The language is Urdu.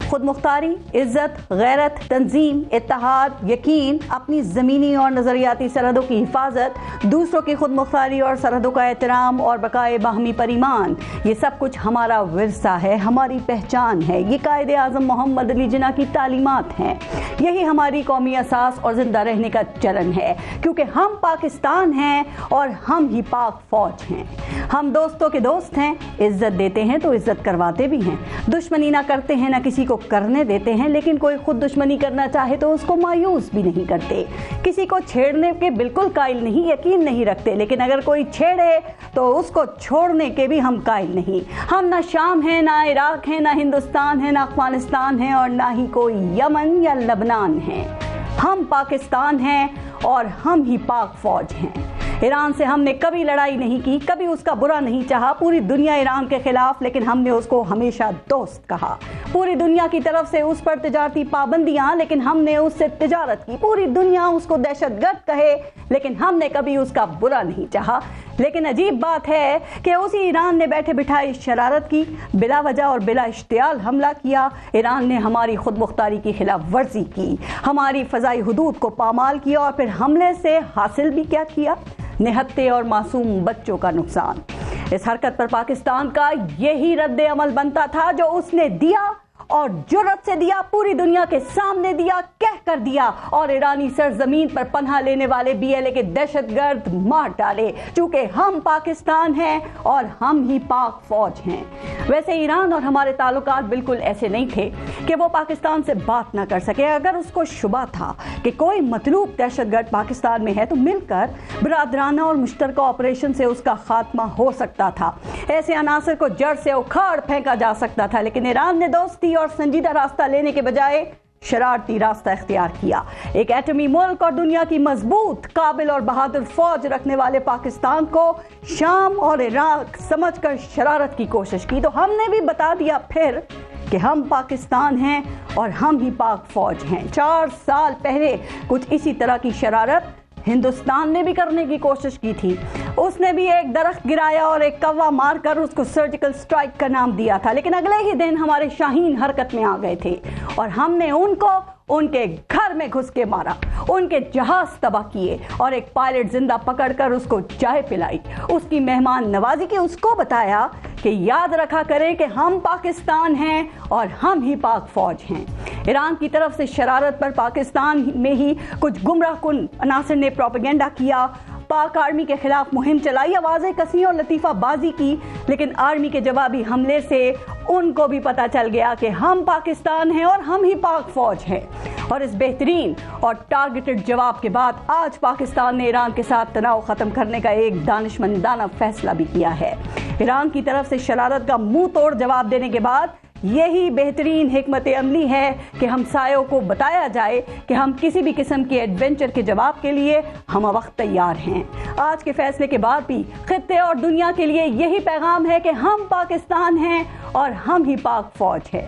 خود مختاری، عزت، غیرت، تنظیم، اتحاد، یقین، اپنی زمینی اور نظریاتی سرحدوں کی حفاظت، دوسروں کی خود مختاری اور سرحدوں کا احترام اور بقائے باہمی پر ایمان، یہ سب کچھ ہمارا ورثہ ہے، ہماری پہچان ہے، یہ قائد اعظم محمد علی جناح کی تعلیمات ہیں، یہی ہماری قومی اساس اور زندہ رہنے کا چلن ہے، کیونکہ ہم پاکستان ہیں اور ہم ہی پاک فوج ہیں۔ ہم دوستوں کے دوست ہیں، عزت دیتے ہیں تو عزت کرواتے بھی ہیں، دشمنی نہ کرتے ہیں، نہ کسی کو کرنے دیتے ہیں، لیکن کوئی خود دشمنی کرنا چاہے تو اس کو مایوس بھی نہیں کرتے، کسی کو چھیڑنے کے بالکل قائل نہیں، یقین نہیں رکھتے، لیکن اگر کوئی چھیڑے تو اس کو چھوڑنے کے بھی ہم قائل نہیں۔ ہم نہ شام ہیں، نہ عراق ہیں، نہ ہندوستان ہے، نہ افغانستان ہے، اور نہ ہی کوئی یمن یا لبنان ہے۔ ہم پاکستان ہیں اور ہم ہی پاک فوج ہیں۔ ایران سے ہم نے کبھی لڑائی نہیں کی، کبھی اس کا برا نہیں چاہا، پوری دنیا ایران کے خلاف، لیکن ہم نے اس کو ہمیشہ دوست کہا۔ پوری دنیا کی طرف سے اس پر تجارتی پابندیاں، لیکن ہم نے اس سے تجارت کی۔ پوری دنیا اس کو دہشت گرد کہے، لیکن ہم نے کبھی اس کا برا نہیں چاہا۔ لیکن عجیب بات ہے کہ اسی ایران نے بیٹھے بٹھائے شرارت کی، بلا وجہ اور بلا اشتعال حملہ کیا۔ ایران نے ہماری خود مختاری کی خلاف ورزی کی، ہماری فضائی حدود کو پامال کیا، اور پھر حملے سے حاصل بھی کیا کیا؟ نہتے اور معصوم بچوں کا نقصان۔ اس حرکت پر پاکستان کا یہی رد عمل بنتا تھا جو اس نے دیا، اور جرأت سے دیا، پوری دنیا کے سامنے دیا، کہہ کر دیا، اور ایرانی سرزمین پر پناہ لینے والے BLA کے دہشت گرد مار ڈالے، چونکہ ہم پاکستان ہیں اور ہم ہی پاک فوج ہیں۔ ویسے ایران اور ہمارے تعلقات بالکل ایسے نہیں تھے کہ وہ پاکستان سے بات نہ کر سکے۔ اگر اس کو شبہ تھا کہ کوئی مطلوب دہشت گرد پاکستان میں ہے تو مل کر برادرانہ اور مشترکہ آپریشن سے اس کا خاتمہ ہو سکتا تھا، ایسے عناصر کو جڑ سے اکھاڑ پھینکا جا سکتا تھا، لیکن ایران نے دوستی اور سنجیدہ راستہ لینے کے بجائے شرارتی راستہ اختیار کیا۔ ایک ایٹمی ملک اور دنیا کی مضبوط، قابل اور بہادر فوج رکھنے والے پاکستان کو شام اور عراق سمجھ کر شرارت کی کوشش کی، تو ہم نے بھی بتا دیا پھر کہ ہم پاکستان ہیں اور ہم ہی پاک فوج ہیں۔ 4 سال پہلے کچھ اسی طرح کی شرارت ہندوستان نے بھی کرنے کی کوشش کی تھی۔ اس نے بھی ایک درخت گرایا اور ایک کوا مار کر اس کو سرجیکل سٹرائک کا نام دیا تھا، لیکن اگلے ہی دن ہمارے شاہین حرکت میں آ گئے تھے اور ہم نے ان کو ان کے گھر میں گھس کے مارا، ان کے جہاز تباہ کیے، اور ایک پائلٹ زندہ پکڑ کر اس کو چائے پلائی، اس کی مہمان نوازی کی، اس کو بتایا کہ یاد رکھا کریں کہ ہم پاکستان ہیں اور ہم ہی پاک فوج ہیں۔ ایران کی طرف سے شرارت پر پاکستان میں ہی کچھ گمراہ کن عناصر نے پروپیگنڈا کیا، پاک آرمی کے خلاف مہم چلائی، آوازیں کسی اور لطیفہ بازی کی، لیکن آرمی کے جوابی حملے سے ان کو بھی پتا چل گیا کہ ہم پاکستان ہیں اور ہم ہی پاک فوج ہیں۔ اور اس بہترین اور ٹارگیٹڈ جواب کے بعد آج پاکستان نے ایران کے ساتھ تناؤ ختم کرنے کا ایک دانشمندانہ فیصلہ بھی کیا ہے۔ ایران کی طرف سے شرارت کا منہ توڑ جواب دینے کے بعد یہی بہترین حکمت عملی ہے کہ ہمسایوں کو بتایا جائے کہ ہم کسی بھی قسم کے ایڈونچر کے جواب کے لیے ہم وقت تیار ہیں۔ آج کے فیصلے کے بعد بھی خطے اور دنیا کے لیے یہی پیغام ہے کہ ہم پاکستان ہیں اور ہم ہی پاک فوج ہے۔